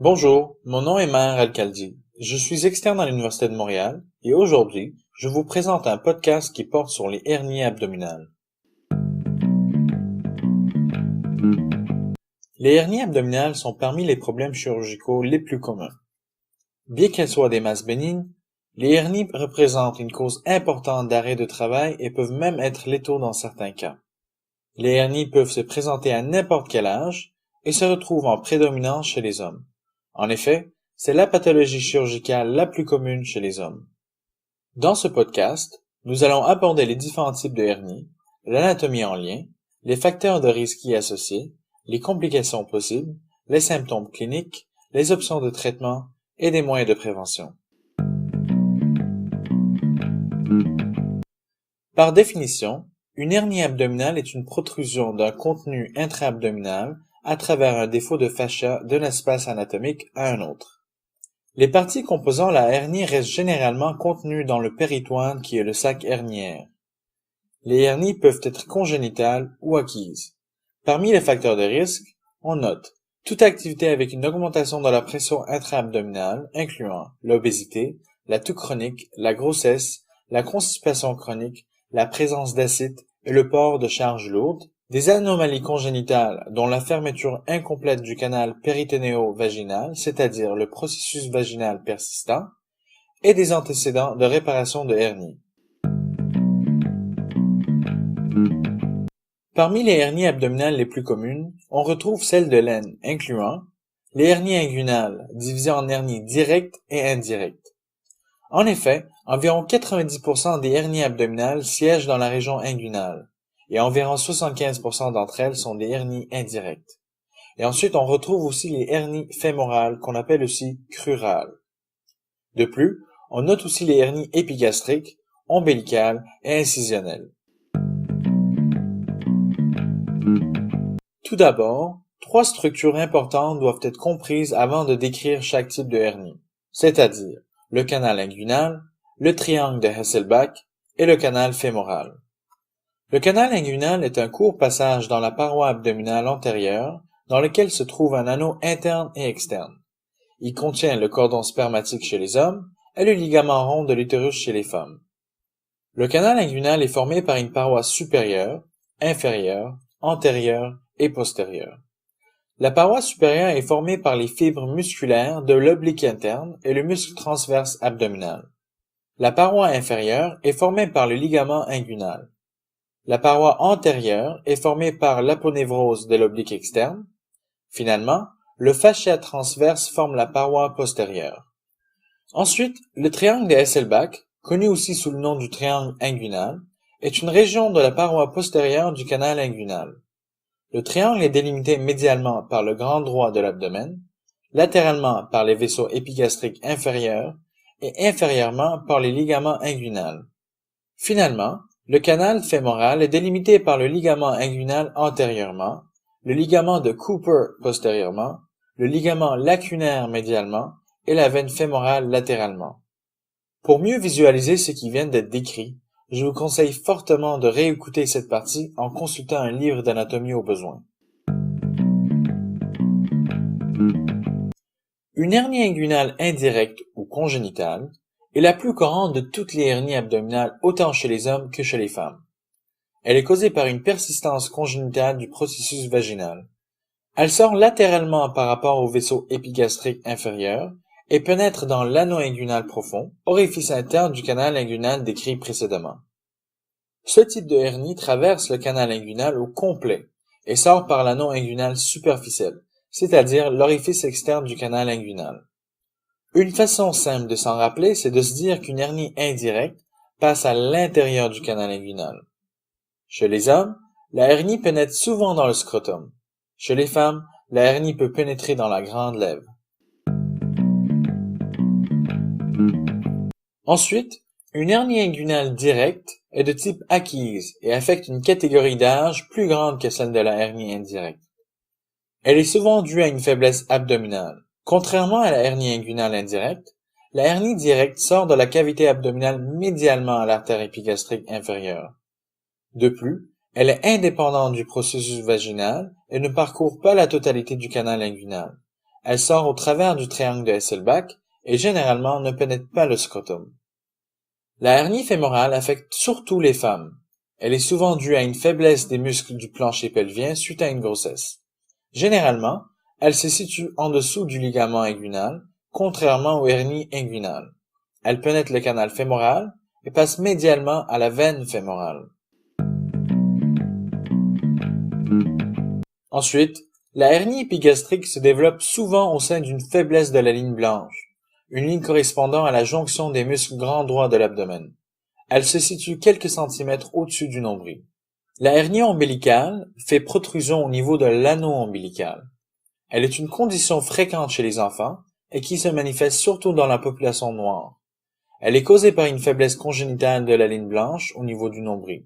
Bonjour, mon nom est Maher Al-Khaldi. Je suis externe à l'Université de Montréal et aujourd'hui, je vous présente un podcast qui porte sur les hernies abdominales. Les hernies abdominales sont parmi les problèmes chirurgicaux les plus communs. Bien qu'elles soient des masses bénignes, les hernies représentent une cause importante d'arrêt de travail et peuvent même être létaux dans certains cas. Les hernies peuvent se présenter à n'importe quel âge et se retrouvent en prédominance chez les hommes. En effet, c'est la pathologie chirurgicale la plus commune chez les hommes. Dans ce podcast, nous allons aborder les différents types de hernies, l'anatomie en lien, les facteurs de risque y associés, les complications possibles, les symptômes cliniques, les options de traitement et des moyens de prévention. Par définition, une hernie abdominale est une protrusion d'un contenu intra-abdominal à travers un défaut de fascia d'un espace anatomique à un autre. Les parties composant la hernie restent généralement contenues dans le péritoine qui est le sac herniaire. Les hernies peuvent être congénitales ou acquises. Parmi les facteurs de risque, on note toute activité avec une augmentation de la pression intra-abdominale, incluant l'obésité, la toux chronique, la grossesse, la constipation chronique, la présence d'acide et le port de charges lourdes, des anomalies congénitales dont la fermeture incomplète du canal périténéo-vaginal, c'est-à-dire le processus vaginal persistant, et des antécédents de réparation de hernie. Parmi les hernies abdominales les plus communes, on retrouve celles de l'aine, incluant les hernies inguinales, divisées en hernies directes et indirectes. En effet, environ 90% des hernies abdominales siègent dans la région inguinale, et environ 75% d'entre elles sont des hernies indirectes. Et ensuite, on retrouve aussi les hernies fémorales, qu'on appelle aussi crurales. De plus, on note aussi les hernies épigastriques, ombilicales et incisionnelles. Tout d'abord, 3 structures importantes doivent être comprises avant de décrire chaque type de hernie, c'est-à-dire le canal inguinal, le triangle de Hasselbalch et le canal fémoral. Le canal inguinal est un court passage dans la paroi abdominale antérieure dans lequel se trouve un anneau interne et externe. Il contient le cordon spermatique chez les hommes et le ligament rond de l'utérus chez les femmes. Le canal inguinal est formé par une paroi supérieure, inférieure, antérieure et postérieure. La paroi supérieure est formée par les fibres musculaires de l'oblique interne et le muscle transverse abdominal. La paroi inférieure est formée par le ligament inguinal. La paroi antérieure est formée par l'aponévrose de l'oblique externe. Finalement, le fascia transverse forme la paroi postérieure. Ensuite, le triangle de Hasselbalch, connu aussi sous le nom du triangle inguinal, est une région de la paroi postérieure du canal inguinal. Le triangle est délimité médialement par le grand droit de l'abdomen, latéralement par les vaisseaux épigastriques inférieurs et inférieurement par les ligaments inguinales. Finalement, le canal fémoral est délimité par le ligament inguinal antérieurement, le ligament de Cooper postérieurement, le ligament lacunaire médialement et la veine fémorale latéralement. Pour mieux visualiser ce qui vient d'être décrit, je vous conseille fortement de réécouter cette partie en consultant un livre d'anatomie au besoin. Une hernie inguinale indirecte ou congénitale est la plus courante de toutes les hernies abdominales autant chez les hommes que chez les femmes. Elle est causée par une persistance congénitale du processus vaginal. Elle sort latéralement par rapport au vaisseau épigastrique inférieur et pénètre dans l'anneau inguinal profond, orifice interne du canal inguinal décrit précédemment. Ce type de hernie traverse le canal inguinal au complet et sort par l'anneau inguinal superficiel, c'est-à-dire l'orifice externe du canal inguinal. Une façon simple de s'en rappeler, c'est de se dire qu'une hernie indirecte passe à l'intérieur du canal inguinal. Chez les hommes, la hernie pénètre souvent dans le scrotum. Chez les femmes, la hernie peut pénétrer dans la grande lèvre. Ensuite, une hernie inguinale directe est de type acquise et affecte une catégorie d'âge plus grande que celle de la hernie indirecte. Elle est souvent due à une faiblesse abdominale. Contrairement à la hernie inguinale indirecte, la hernie directe sort de la cavité abdominale médialement à l'artère épigastrique inférieure. De plus, elle est indépendante du processus vaginal et ne parcourt pas la totalité du canal inguinal. Elle sort au travers du triangle de Hasselbalch et généralement ne pénètre pas le scrotum. La hernie fémorale affecte surtout les femmes. Elle est souvent due à une faiblesse des muscles du plancher pelvien suite à une grossesse. Généralement, elle se situe en dessous du ligament inguinal, contrairement aux hernies inguinales. Elle pénètre le canal fémoral et passe médialement à la veine fémorale. Ensuite, la hernie épigastrique se développe souvent au sein d'une faiblesse de la ligne blanche, une ligne correspondant à la jonction des muscles grand droit de l'abdomen. Elle se situe quelques centimètres au-dessus du nombril. La hernie ombilicale fait protrusion au niveau de l'anneau ombilical. Elle est une condition fréquente chez les enfants et qui se manifeste surtout dans la population noire. Elle est causée par une faiblesse congénitale de la ligne blanche au niveau du nombril.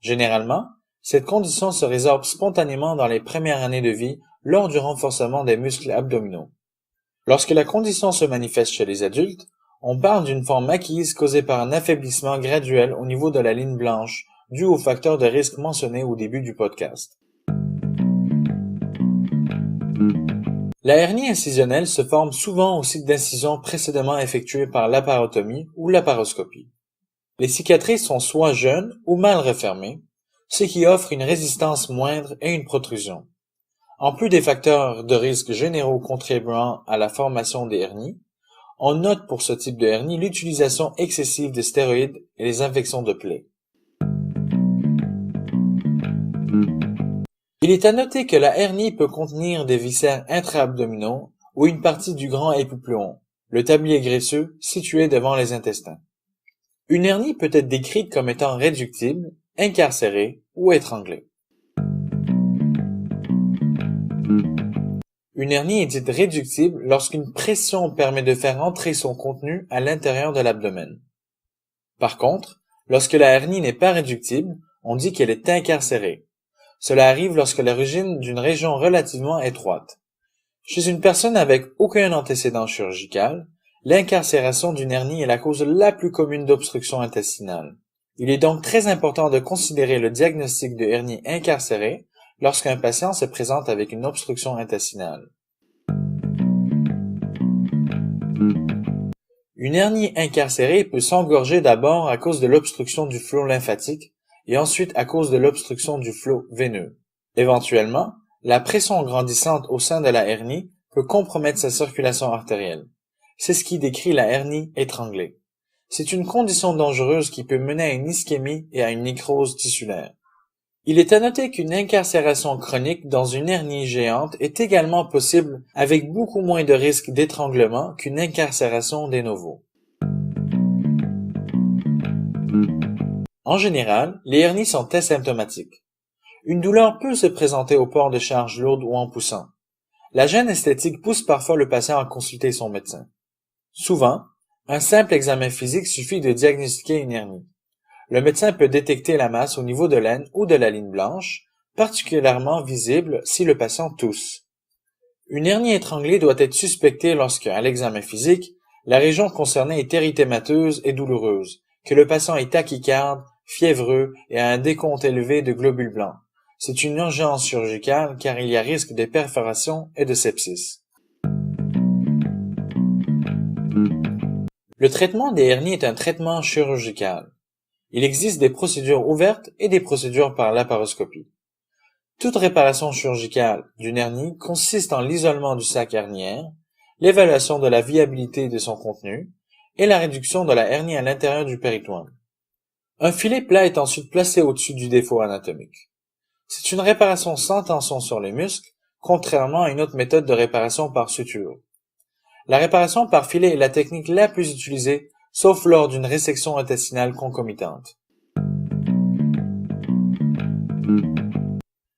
Généralement, cette condition se résorbe spontanément dans les premières années de vie lors du renforcement des muscles abdominaux. Lorsque la condition se manifeste chez les adultes, on parle d'une forme acquise causée par un affaiblissement graduel au niveau de la ligne blanche dû aux facteurs de risque mentionnés au début du podcast. La hernie incisionnelle se forme souvent au site d'incision précédemment effectué par laparotomie ou laparoscopie. Les cicatrices sont soit jeunes ou mal refermées, ce qui offre une résistance moindre et une protrusion. En plus des facteurs de risque généraux contribuant à la formation des hernies, on note pour ce type de hernie l'utilisation excessive de stéroïdes et les infections de plaies. Il est à noter que la hernie peut contenir des viscères intra-abdominaux ou une partie du grand épipléon, le tablier graisseux situé devant les intestins. Une hernie peut être décrite comme étant réductible, incarcérée ou étranglée. Une hernie est dite réductible lorsqu'une pression permet de faire entrer son contenu à l'intérieur de l'abdomen. Par contre, lorsque la hernie n'est pas réductible, on dit qu'elle est incarcérée. Cela arrive lorsque l'origine d'une région relativement étroite. Chez une personne avec aucun antécédent chirurgical, l'incarcération d'une hernie est la cause la plus commune d'obstruction intestinale. Il est donc très important de considérer le diagnostic de hernie incarcérée lorsqu'un patient se présente avec une obstruction intestinale. Une hernie incarcérée peut s'engorger d'abord à cause de l'obstruction du flot lymphatique et ensuite à cause de l'obstruction du flot veineux. Éventuellement, la pression grandissante au sein de la hernie peut compromettre sa circulation artérielle. C'est ce qui décrit la hernie étranglée. C'est une condition dangereuse qui peut mener à une ischémie et à une nécrose tissulaire. Il est à noter qu'une incarcération chronique dans une hernie géante est également possible avec beaucoup moins de risque d'étranglement qu'une incarcération de novo. En général, les hernies sont asymptomatiques. Une douleur peut se présenter au port de charges lourdes ou en poussant. La gêne esthétique pousse parfois le patient à consulter son médecin. Souvent, un simple examen physique suffit de diagnostiquer une hernie. Le médecin peut détecter la masse au niveau de l'aine ou de la ligne blanche, particulièrement visible si le patient tousse. Une hernie étranglée doit être suspectée lorsque, à l'examen physique, la région concernée est érythémateuse et douloureuse, que le patient est tachycarde, fiévreux et a un décompte élevé de globules blancs. C'est une urgence chirurgicale car il y a risque de perforation et de sepsis. Le traitement des hernies est un traitement chirurgical. Il existe des procédures ouvertes et des procédures par laparoscopie. Toute réparation chirurgicale d'une hernie consiste en l'isolement du sac herniaire, l'évaluation de la viabilité de son contenu et la réduction de la hernie à l'intérieur du péritoine. Un filet plat est ensuite placé au-dessus du défaut anatomique. C'est une réparation sans tension sur les muscles, contrairement à une autre méthode de réparation par suture. La réparation par filet est la technique la plus utilisée, sauf lors d'une résection intestinale concomitante.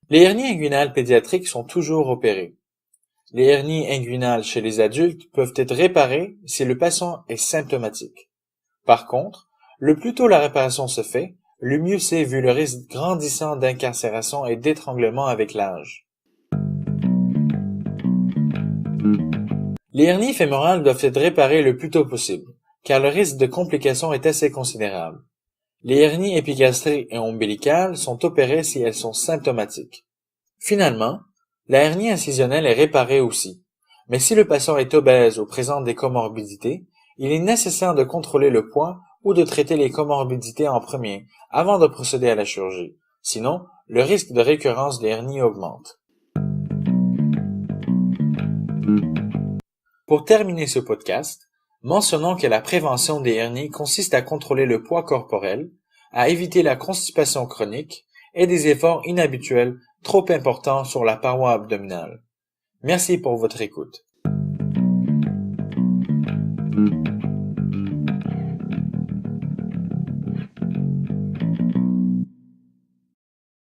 Les hernies inguinales pédiatriques sont toujours opérées. Les hernies inguinales chez les adultes peuvent être réparées si le patient est symptomatique. Par contre, le plus tôt la réparation se fait, le mieux c'est vu le risque grandissant d'incarcération et d'étranglement avec l'âge. Les hernies fémorales doivent être réparées le plus tôt possible, car le risque de complications est assez considérable. Les hernies épigastriques et ombilicales sont opérées si elles sont symptomatiques. Finalement, la hernie incisionnelle est réparée aussi, Mais si le patient est obèse ou présente des comorbidités, il est nécessaire de contrôler le poids ou de traiter les comorbidités en premier avant de procéder à la chirurgie. Sinon, le risque de récurrence des hernies augmente. Pour terminer ce podcast, mentionnons que la prévention des hernies consiste à contrôler le poids corporel, à éviter la constipation chronique et des efforts inhabituels trop importants sur la paroi abdominale. Merci pour votre écoute.